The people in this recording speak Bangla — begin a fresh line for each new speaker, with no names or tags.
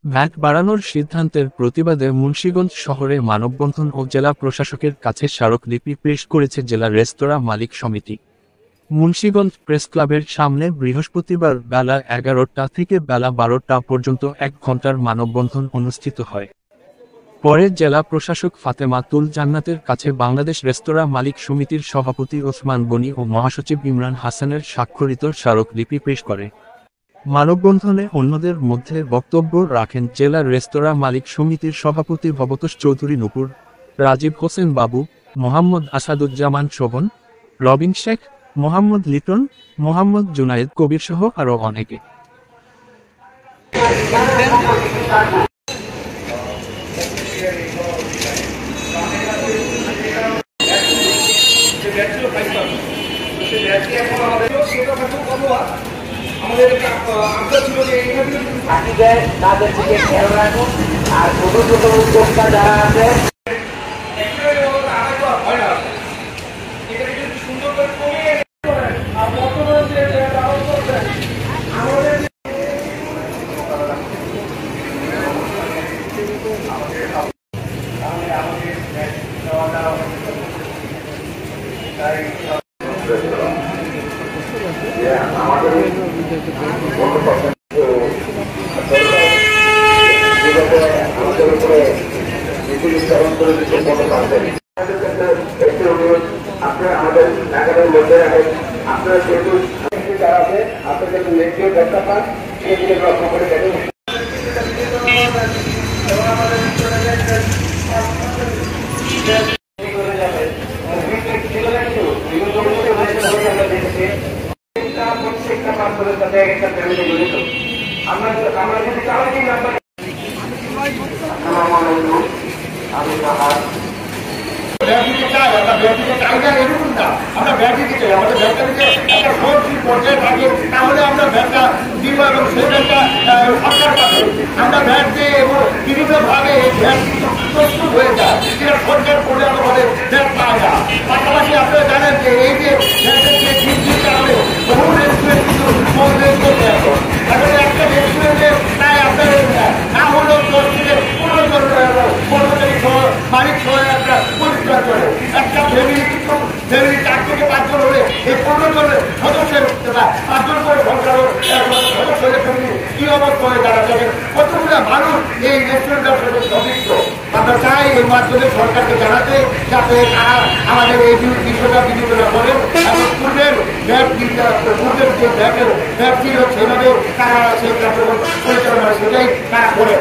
ভ্যাট বাড়ানোর সিদ্ধান্তের প্রতিবাদে মুন্সিগঞ্জ শহরে মানববন্ধন ও জেলা প্রশাসকের কাছে স্মারকলিপি পেশ করেছে জেলা রেস্তোরাঁ মালিক সমিতি। মুন্সিগঞ্জ প্রেসক্লাবের সামনে বৃহস্পতিবার বেলা 11টা থেকে বেলা 12টা পর্যন্ত 1 ঘণ্টার মানববন্ধন অনুষ্ঠিত হয়। পরে জেলা প্রশাসক ফাতেমাতুল জান্নাতের কাছে বাংলাদেশ রেস্তোরাঁ মালিক সমিতির সভাপতি ওসমান গনি ও মহাসচিব ইমরান হাসানের স্বাক্ষরিত স্মারকলিপি পেশ করে। মানববন্ধনে অন্যদের মধ্যে বক্তব্য রাখেন জেলা রেস্তোরাঁ মালিক সমিতির সভাপতি ভবতোষ চৌধুরী নুপুর, রাজীব হোসেন বাবু, মোহাম্মদ আসাদুজ্জামান শোভন, রবিন শেখ, মোহাম্মদ লিটন, মোহাম্মদ জুনায়েদ কবির সহ আরও অনেকে।
তাদের দিকে খেয়াল রাখুন। আর ছোট ছোট উদ্যোক্তা যারা আছে আপনারা আমাদের নাগালের মধ্যে রাখেন। আপনারা যেহেতু যারা আছে আপনাদের লেখীয় ব্যাখ্যা পান সেগুলো লক্ষ্য করে দেখেন। প্রত্যেকটা পাঁচজনের সাথে একটা ফ্যামিলি জড়িত। আমরা যদি চালাই নাম্বার আমি আমরা ব্যাট দিতে চাই, আমাদের ব্যাটটা দিতে একটা সহজী পর্যায়ে থাকে, তাহলে আমরা ব্যাটটা দিব এবং সেই ব্যাটটা সরকার পাবে। আমরা ব্যাট দিয়ে এবং বিভিন্নভাবে এই ব্যাট প্রস্তুত হয়ে যায়, যেটা সরকার করলে আমাদের ব্যাট পাওয়া যায়। পাশাপাশি আপনারা জানেন যে এই যে ব্যাটের যে বৃদ্ধির কারণে বহু রেস্টুরেন্ট কিন্তু বন্ধ করতে এখন একটা রেস্টুরেন্টে প্রায় আপনার না হলেও 10 থেকে 15 জন কর্মচারী সহ মালিক সহ একটা পরিষ্কার করে একটা ফ্যামিলি 4 থেকে 5 জন হলে এই 15 জনের সদস্যের 5 জন করে সদস্যের ফ্যামিলি কি অবস্থা হয়ে দাঁড়াচ্ছে, কতগুলো মানুষ এই রেস্টুরেন্টের সাথে সম্পৃক্ত। আমরা চাই এই মাধ্যমে সরকারকে জানাতে, যাতে তারা আমাদের এই বিষয়টা বিবেচনা করেন এবং পূর্বের পূর্বের যে ব্যাট ছিল সেভাবে তারা সেই কার্যক্রম পরিচালনা সেটাই তারা করে।